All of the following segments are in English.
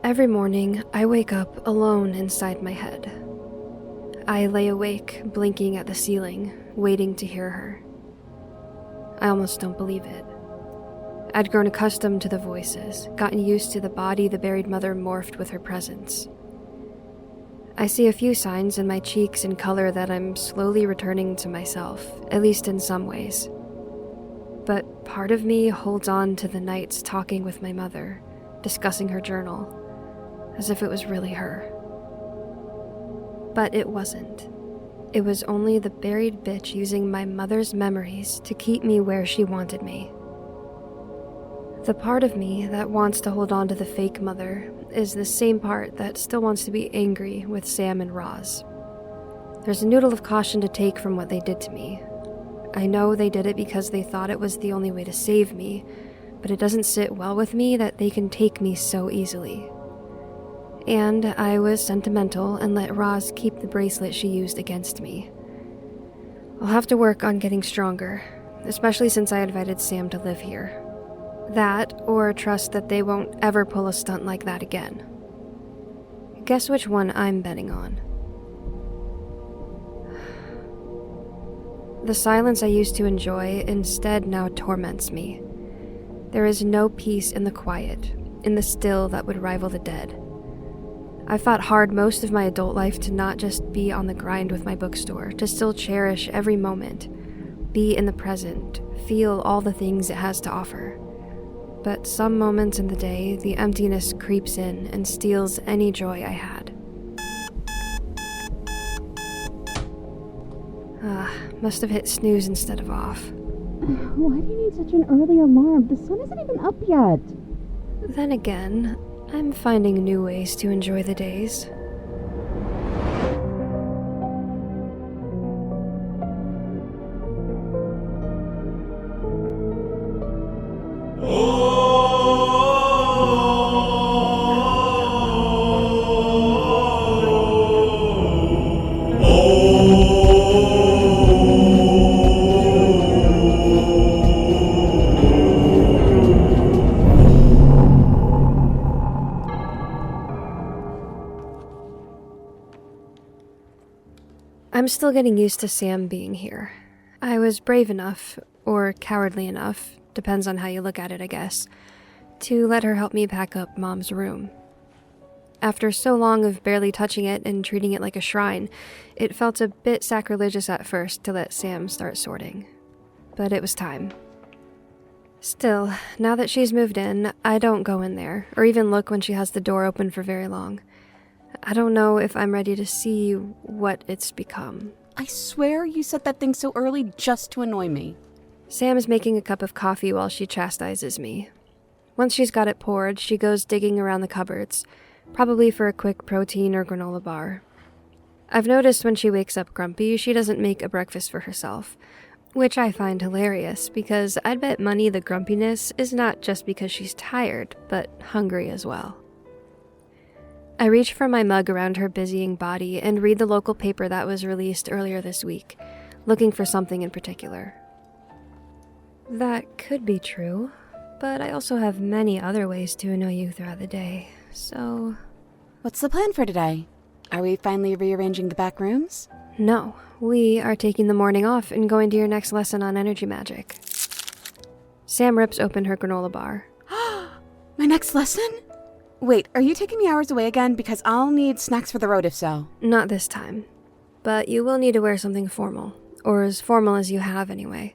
Every morning, I wake up alone inside my head. I lay awake, blinking at the ceiling, waiting to hear her. I almost don't believe it. I'd grown accustomed to the voices, gotten used to the body the buried mother morphed with her presence. I see a few signs in my cheeks and color that I'm slowly returning to myself, at least in some ways. But part of me holds on to the nights talking with my mother, discussing her journal, as if it was really her. But it wasn't. It was only the buried bitch using my mother's memories to keep me where she wanted me. The part of me that wants to hold on to the fake mother is the same part that still wants to be angry with Sam and Roz. There's a noodle of caution to take from what they did to me. I know they did it because they thought it was the only way to save me, but it doesn't sit well with me that they can take me so easily. And I was sentimental and let Roz keep the bracelet she used against me. I'll have to work on getting stronger, especially since I invited Sam to live here. That, or trust that they won't ever pull a stunt like that again. Guess which one I'm betting on. The silence I used to enjoy instead now torments me. There is no peace in the quiet, in the still that would rival the dead. I fought hard most of my adult life to not just be on the grind with my bookstore, to still cherish every moment, be in the present, feel all the things it has to offer. But some moments in the day, the emptiness creeps in and steals any joy I had. Must have hit snooze instead of off. Why do you need such an early alarm? The sun isn't even up yet. Then again, I'm finding new ways to enjoy the days. I'm still getting used to Sam being here. I was brave enough, or cowardly enough, depends on how you look at it, I guess, to let her help me pack up Mom's room. After so long of barely touching it and treating it like a shrine, it felt a bit sacrilegious at first to let Sam start sorting. But it was time. Still, now that she's moved in, I don't go in there, or even look when she has the door open for very long. I don't know if I'm ready to see what it's become. I swear you said that thing so early just to annoy me. Sam is making a cup of coffee while she chastises me. Once she's got it poured, she goes digging around the cupboards, probably for a quick protein or granola bar. I've noticed when she wakes up grumpy, she doesn't make a breakfast for herself, which I find hilarious because I'd bet money the grumpiness is not just because she's tired, but hungry as well. I reach for my mug around her busying body and read the local paper that was released earlier this week, looking for something in particular. That could be true, but I also have many other ways to annoy you throughout the day, so... What's the plan for today? Are we finally rearranging the back rooms? No, we are taking the morning off and going to your next lesson on energy magic. Sam rips open her granola bar. My next lesson? Wait, are you taking me hours away again? Because I'll need snacks for the road if so. Not this time. But you will need to wear something formal. Or as formal as you have, anyway.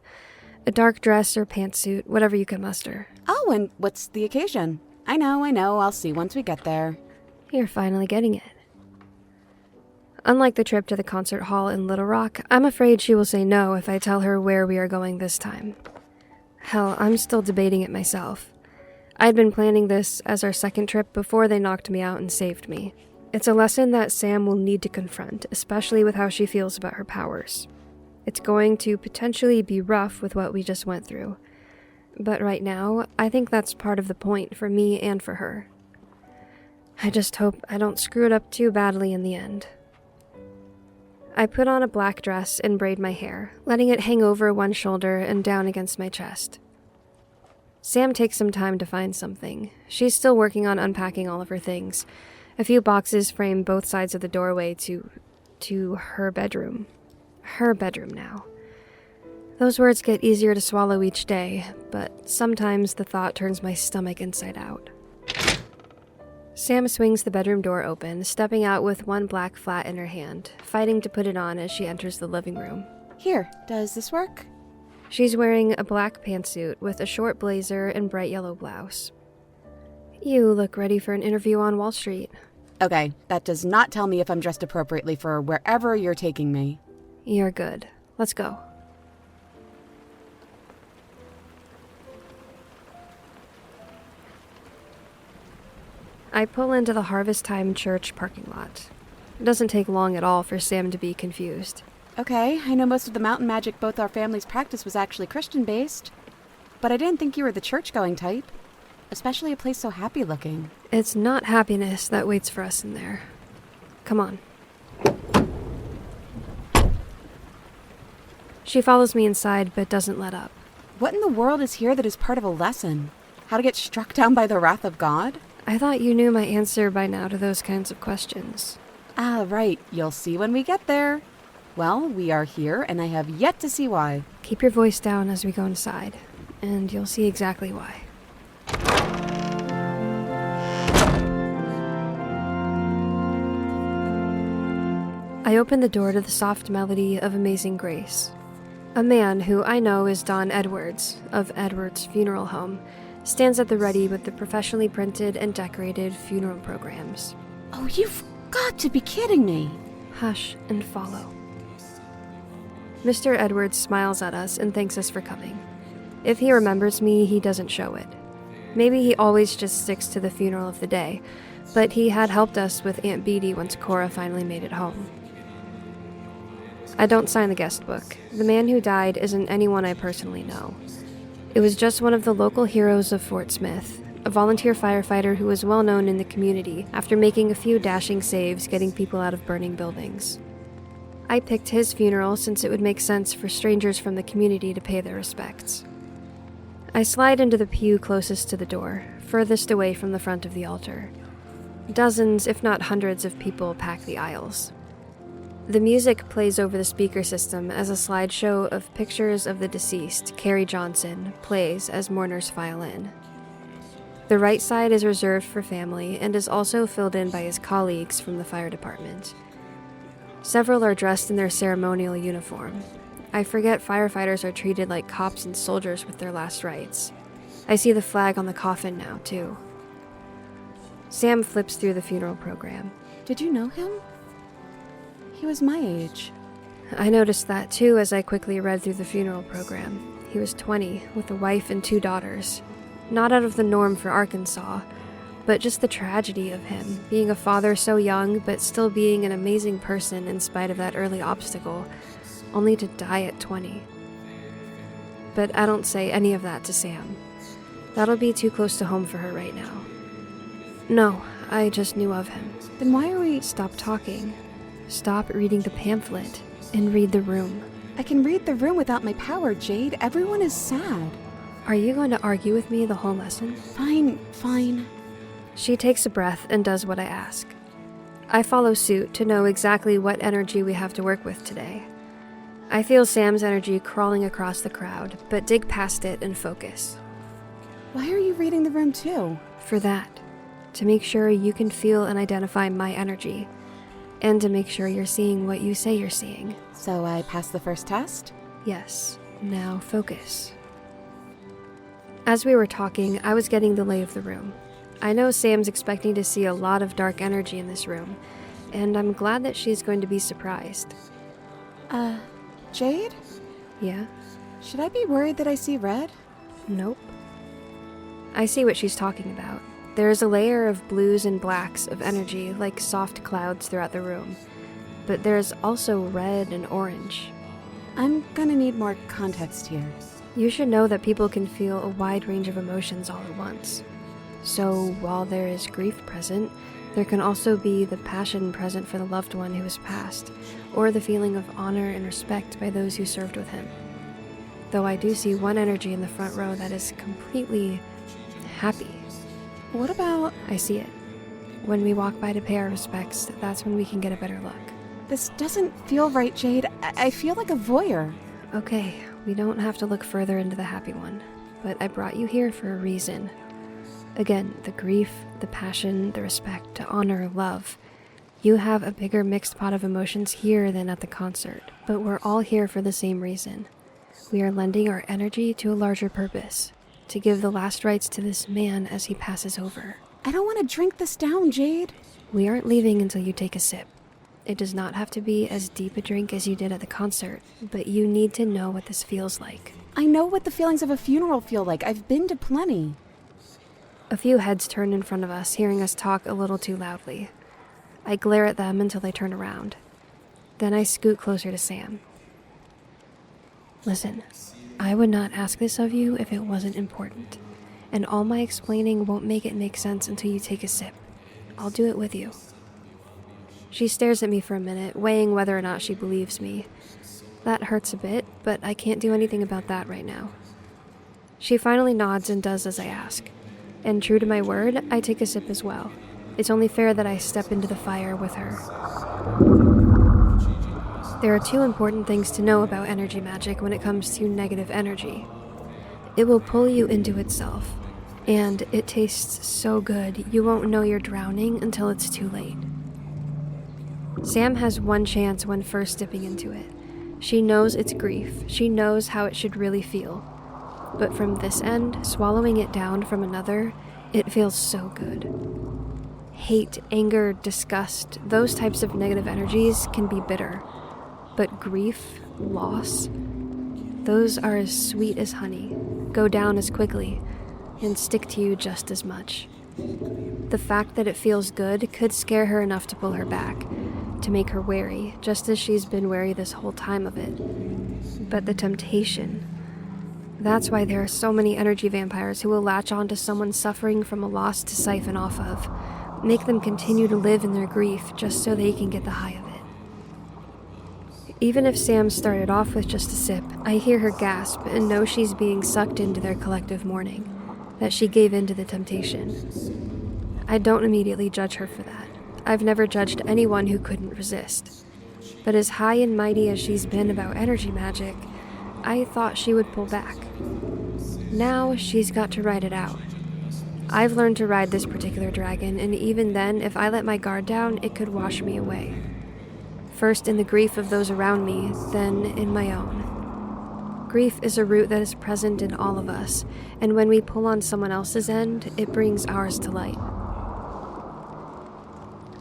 A dark dress or pantsuit, whatever you can muster. Oh, and what's the occasion? I know, I'll see once we get there. You're finally getting it. Unlike the trip to the concert hall in Little Rock, I'm afraid she will say no if I tell her where we are going this time. Hell, I'm still debating it myself. I'd been planning this as our second trip before they knocked me out and saved me. It's a lesson that Sam will need to confront, especially with how she feels about her powers. It's going to potentially be rough with what we just went through. But right now, I think that's part of the point for me and for her. I just hope I don't screw it up too badly in the end. I put on a black dress and braid my hair, letting it hang over one shoulder and down against my chest. Sam takes some time to find something. She's still working on unpacking all of her things. A few boxes frame both sides of the doorway to her bedroom. Her bedroom now. Those words get easier to swallow each day, but sometimes the thought turns my stomach inside out. Sam swings the bedroom door open, stepping out with one black flat in her hand, fighting to put it on as she enters the living room. Here, does this work? She's wearing a black pantsuit with a short blazer and bright yellow blouse. You look ready for an interview on Wall Street. Okay, that does not tell me if I'm dressed appropriately for wherever you're taking me. You're good. Let's go. I pull into the Harvest Time Church parking lot. It doesn't take long at all for Sam to be confused. Okay, I know most of the mountain magic both our families practiced was actually Christian-based, but I didn't think you were the church-going type, especially a place so happy-looking. It's not happiness that waits for us in there. Come on. She follows me inside but doesn't let up. What in the world is here that is part of a lesson? How to get struck down by the wrath of God? I thought you knew my answer by now to those kinds of questions. Ah, right. You'll see when we get there. Well, we are here, and I have yet to see why. Keep your voice down as we go inside, and you'll see exactly why. I open the door to the soft melody of Amazing Grace. A man who I know is Don Edwards, of Edwards Funeral Home, stands at the ready with the professionally printed and decorated funeral programs. Oh, you've got to be kidding me. Hush and follow. Mr. Edwards smiles at us and thanks us for coming. If he remembers me, he doesn't show it. Maybe he always just sticks to the funeral of the day, but he had helped us with Aunt Beatty once Cora finally made it home. I don't sign the guest book. The man who died isn't anyone I personally know. It was just one of the local heroes of Fort Smith, a volunteer firefighter who was well known in the community after making a few dashing saves getting people out of burning buildings. I picked his funeral since it would make sense for strangers from the community to pay their respects. I slide into the pew closest to the door, furthest away from the front of the altar. Dozens, if not hundreds, of people pack the aisles. The music plays over the speaker system as a slideshow of pictures of the deceased, Carrie Johnson, plays as mourners file in. The right side is reserved for family and is also filled in by his colleagues from the fire department. Several are dressed in their ceremonial uniform. I forget firefighters are treated like cops and soldiers with their last rites. I see the flag on the coffin now, too. Sam flips through the funeral program. Did you know him? He was my age. I noticed that, too, as I quickly read through the funeral program. He was 20, with a wife and 2 daughters. Not out of the norm for Arkansas, but just the tragedy of him, being a father so young, but still being an amazing person in spite of that early obstacle, only to die at 20. But I don't say any of that to Sam. That'll be too close to home for her right now. No, I just knew of him. Then why are we... Stop talking. Stop reading the pamphlet and read the room. I can read the room without my power, Jade. Everyone is sad. Are you going to argue with me the whole lesson? Fine. She takes a breath and does what I ask. I follow suit to know exactly what energy we have to work with today. I feel Sam's energy crawling across the crowd, but dig past it and focus. Why are you reading the room too? For that. To make sure you can feel and identify my energy. And to make sure you're seeing what you say you're seeing. So I passed the first test? Yes. Now focus. As we were talking, I was getting the lay of the room. I know Sam's expecting to see a lot of dark energy in this room, and I'm glad that she's going to be surprised. Jade? Yeah? Should I be worried that I see red? Nope. I see what she's talking about. There is a layer of blues and blacks of energy like soft clouds throughout the room, but there's also red and orange. I'm gonna need more context here. You should know that people can feel a wide range of emotions all at once. So while there is grief present, there can also be the passion present for the loved one who has passed, or the feeling of honor and respect by those who served with him. though I do see one energy in the front row that is completely happy. What about... I see it. When we walk by to pay our respects, that's when we can get a better look. This doesn't feel right, Jade. I feel like a voyeur. Okay, we don't have to look further into the happy one, but I brought you here for a reason. Again, the grief, the passion, the respect, the honor, love. You have a bigger mixed pot of emotions here than at the concert, but we're all here for the same reason. We are lending our energy to a larger purpose, to give the last rites to this man as he passes over. I don't want to drink this down, Jade. We aren't leaving until you take a sip. It does not have to be as deep a drink as you did at the concert, but you need to know what this feels like. I know what the feelings of a funeral feel like. I've been to plenty. A few heads turn in front of us, hearing us talk a little too loudly. I glare at them until they turn around. Then I scoot closer to Sam. Listen, I would not ask this of you if it wasn't important, and all my explaining won't make it make sense until you take a sip. I'll do it with you. She stares at me for a minute, weighing whether or not she believes me. That hurts a bit, but I can't do anything about that right now. She finally nods and does as I ask. And true to my word, I take a sip as well. It's only fair that I step into the fire with her. There are two important things to know about energy magic when it comes to negative energy. It will pull you into itself, and it tastes so good you won't know you're drowning until it's too late. Sam has one chance when first dipping into it. She knows it's grief. She knows how it should really feel. But from this end, swallowing it down from another, it feels so good. Hate, anger, disgust, those types of negative energies can be bitter. But grief, loss, those are as sweet as honey, go down as quickly, and stick to you just as much. The fact that it feels good could scare her enough to pull her back, to make her wary, just as she's been wary this whole time of it. But the temptation... That's why there are so many energy vampires who will latch on to someone suffering from a loss to siphon off of, make them continue to live in their grief just so they can get the high of it. Even if Sam started off with just a sip, I hear her gasp and know she's being sucked into their collective mourning, that she gave in to the temptation. I don't immediately judge her for that. I've never judged anyone who couldn't resist. But as high and mighty as she's been about energy magic, I thought she would pull back. Now she's got to ride it out. I've learned to ride this particular dragon, and even then, if I let my guard down, it could wash me away. First in the grief of those around me, then in my own. Grief is a root that is present in all of us, and when we pull on someone else's end, it brings ours to light.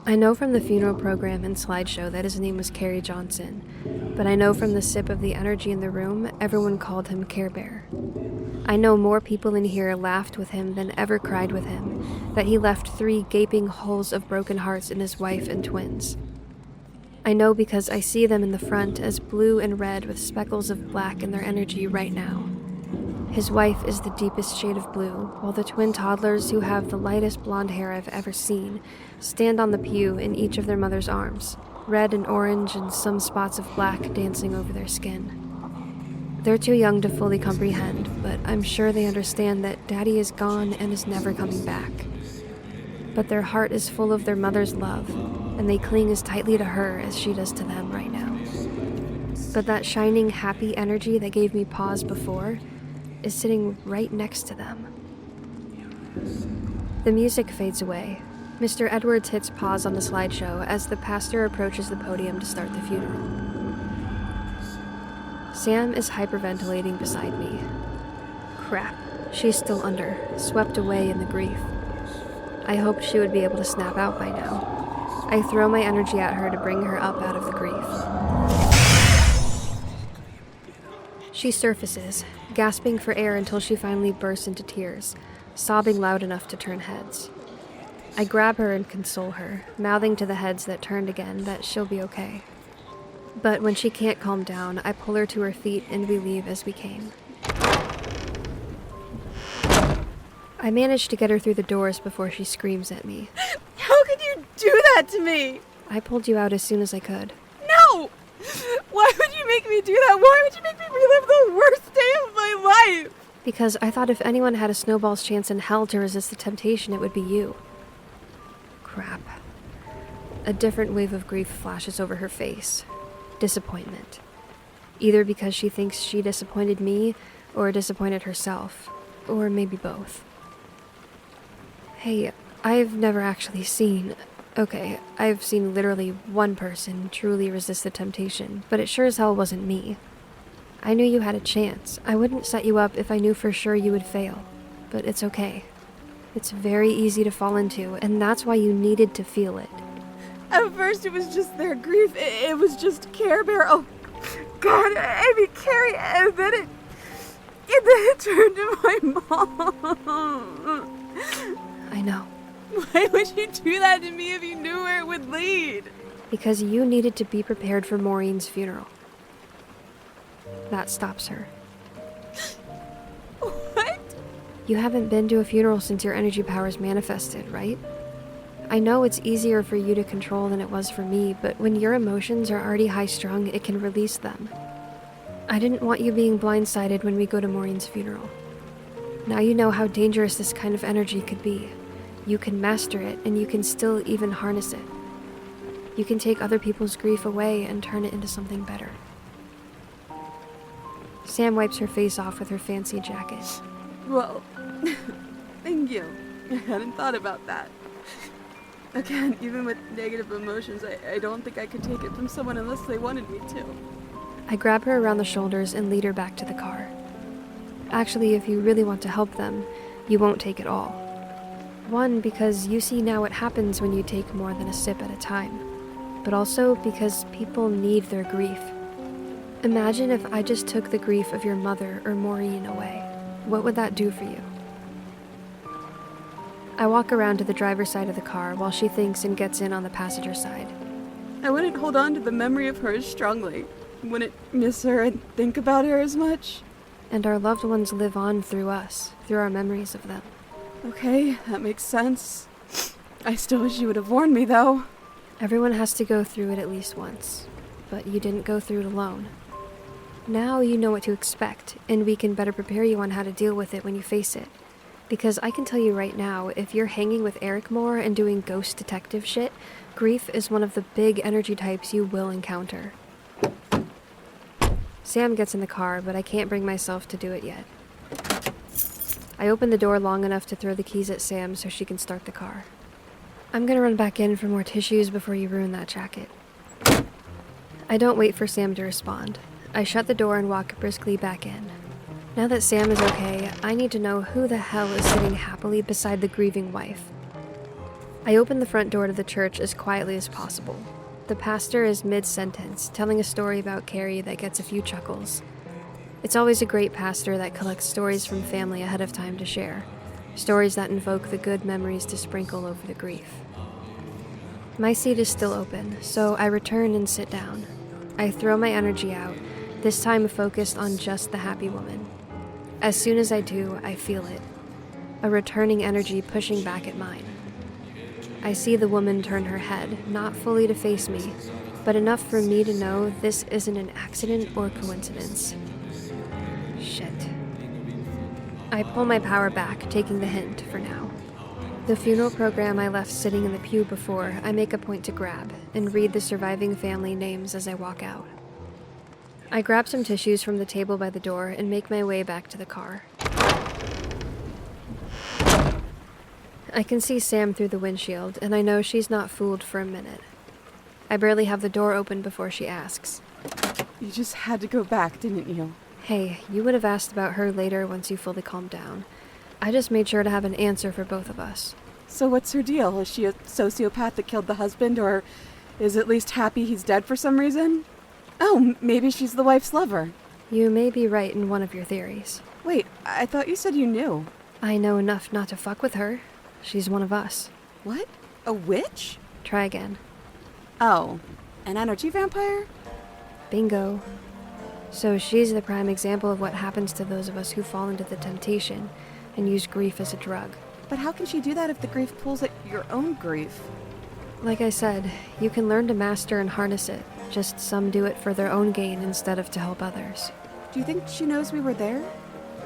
I know from the funeral program and slideshow that his name was Carrie Johnson, but I know from the sip of the energy in the room, everyone called him Care Bear. I know more people in here laughed with him than ever cried with him, that he left 3 gaping holes of broken hearts in his wife and twins. I know because I see them in the front as blue and red with speckles of black in their energy right now. His wife is the deepest shade of blue, while the twin toddlers, who have the lightest blonde hair I've ever seen, stand on the pew in each of their mother's arms, red and orange and some spots of black dancing over their skin. They're too young to fully comprehend, but I'm sure they understand that Daddy is gone and is never coming back. But their heart is full of their mother's love, and they cling as tightly to her as she does to them right now. But that shining, happy energy that gave me pause before is sitting right next to them. The music fades away. Mr. Edwards hits pause on the slideshow as the pastor approaches the podium to start the funeral. Sam is hyperventilating beside me. Crap, she's still under, swept away in the grief. I hoped she would be able to snap out by now. I throw my energy at her to bring her up out of the grief. She surfaces, gasping for air until she finally bursts into tears, sobbing loud enough to turn heads. I grab her and console her, mouthing to the heads that turned again that she'll be okay. But when she can't calm down, I pull her to her feet and we leave as we came. I manage to get her through the doors before she screams at me. How could you do that to me? I pulled you out as soon as I could. No! Why would you make me do that? Why would you make me relive the worst day of Because I thought if anyone had a snowball's chance in hell to resist the temptation, it would be you. Crap. A different wave of grief flashes over her face. Disappointment. Either because she thinks she disappointed me, or disappointed herself. Or maybe both. Hey, I've never actually seen... Okay, I've seen literally one person truly resist the temptation, but it sure as hell wasn't me. I knew you had a chance. I wouldn't set you up if I knew for sure you would fail. But it's okay. It's very easy to fall into, and that's why you needed to feel it. At first it was just their grief. It was just Care Bear. Oh, God, I mean, Carrie, and then it turned to my mom. I know. Why would you do that to me if you knew where it would lead? Because you needed to be prepared for Maureen's funeral. That stops her. What? You haven't been to a funeral since your energy powers manifested, right? I know it's easier for you to control than it was for me, but when your emotions are already high-strung, it can release them. I didn't want you being blindsided when we go to Maureen's funeral. Now you know how dangerous this kind of energy could be. You can master it, and you can still even harness it. You can take other people's grief away and turn it into something better. Sam wipes her face off with her fancy jacket. Well, thank you. I hadn't thought about that. Again, even with negative emotions, I don't think I could take it from someone unless they wanted me to. I grab her around the shoulders and lead her back to the car. Actually, if you really want to help them, you won't take it all. One, because you see now what happens when you take more than a sip at a time. But also because people need their grief. Imagine if I just took the grief of your mother or Maureen away. What would that do for you? I walk around to the driver's side of the car while she thinks and gets in on the passenger side. I wouldn't hold on to the memory of her as strongly. Wouldn't miss her and think about her as much. And our loved ones live on through us, through our memories of them. Okay, that makes sense. I still wish you would have warned me, though. Everyone has to go through it at least once, but you didn't go through it alone. Now you know what to expect, and we can better prepare you on how to deal with it when you face it. Because I can tell you right now, if you're hanging with Eric more and doing ghost detective shit, grief is one of the big energy types you will encounter. Sam gets in the car, but I can't bring myself to do it yet. I open the door long enough to throw the keys at Sam so she can start the car. I'm gonna run back in for more tissues before you ruin that jacket. I don't wait for Sam to respond. I shut the door and walk briskly back in. Now that Sam is okay, I need to know who the hell is sitting happily beside the grieving wife. I open the front door to the church as quietly as possible. The pastor is mid-sentence, telling a story about Carrie that gets a few chuckles. It's always a great pastor that collects stories from family ahead of time to share. Stories that invoke the good memories to sprinkle over the grief. My seat is still open, so I return and sit down. I throw my energy out, this time focused on just the happy woman. As soon as I do, I feel it. A returning energy pushing back at mine. I see the woman turn her head, not fully to face me, but enough for me to know this isn't an accident or coincidence. Shit. I pull my power back, taking the hint for now. The funeral program I left sitting in the pew before, I make a point to grab, and read the surviving family names as I walk out. I grab some tissues from the table by the door and make my way back to the car. I can see Sam through the windshield, and I know she's not fooled for a minute. I barely have the door open before she asks. You just had to go back, didn't you? Hey, you would have asked about her later once you fully calmed down. I just made sure to have an answer for both of us. So what's her deal? Is she a sociopath that killed the husband, or is at least happy he's dead for some reason? Oh, maybe she's the wife's lover. You may be right in one of your theories. Wait, I thought you said you knew. I know enough not to fuck with her. She's one of us. What? A witch? Try again. Oh, an energy vampire? Bingo. So she's the prime example of what happens to those of us who fall into the temptation and use grief as a drug. But how can she do that if the grief pulls at your own grief? Like I said, you can learn to master and harness it. Just some do it for their own gain instead of to help others. Do you think she knows we were there?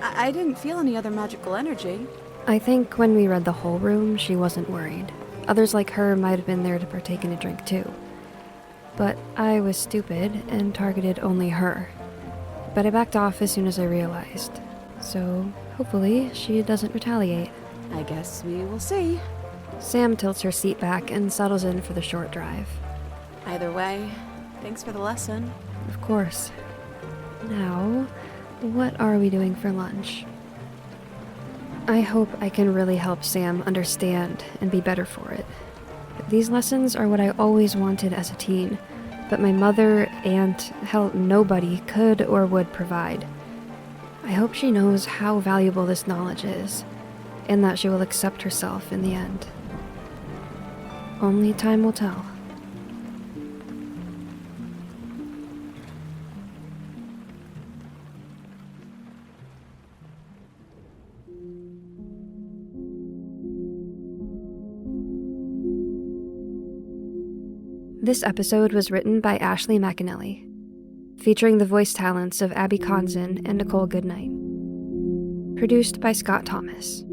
I didn't feel any other magical energy. I think when we read the whole room, she wasn't worried. Others like her might have been there to partake in a drink too. But I was stupid and targeted only her. But I backed off as soon as I realized. So hopefully she doesn't retaliate. I guess we will see. Sam tilts her seat back and settles in for the short drive. Either way, thanks for the lesson. Of course. Now, what are we doing for lunch? I hope I can really help Sam understand and be better for it. These lessons are what I always wanted as a teen, but my mother, aunt, hell, nobody could or would provide. I hope she knows how valuable this knowledge is, and that she will accept herself in the end. Only time will tell. This episode was written by Ashley McAnelly, featuring the voice talents of Abbey Konzen and Nichole Goodnight. Produced by Scott Thomas.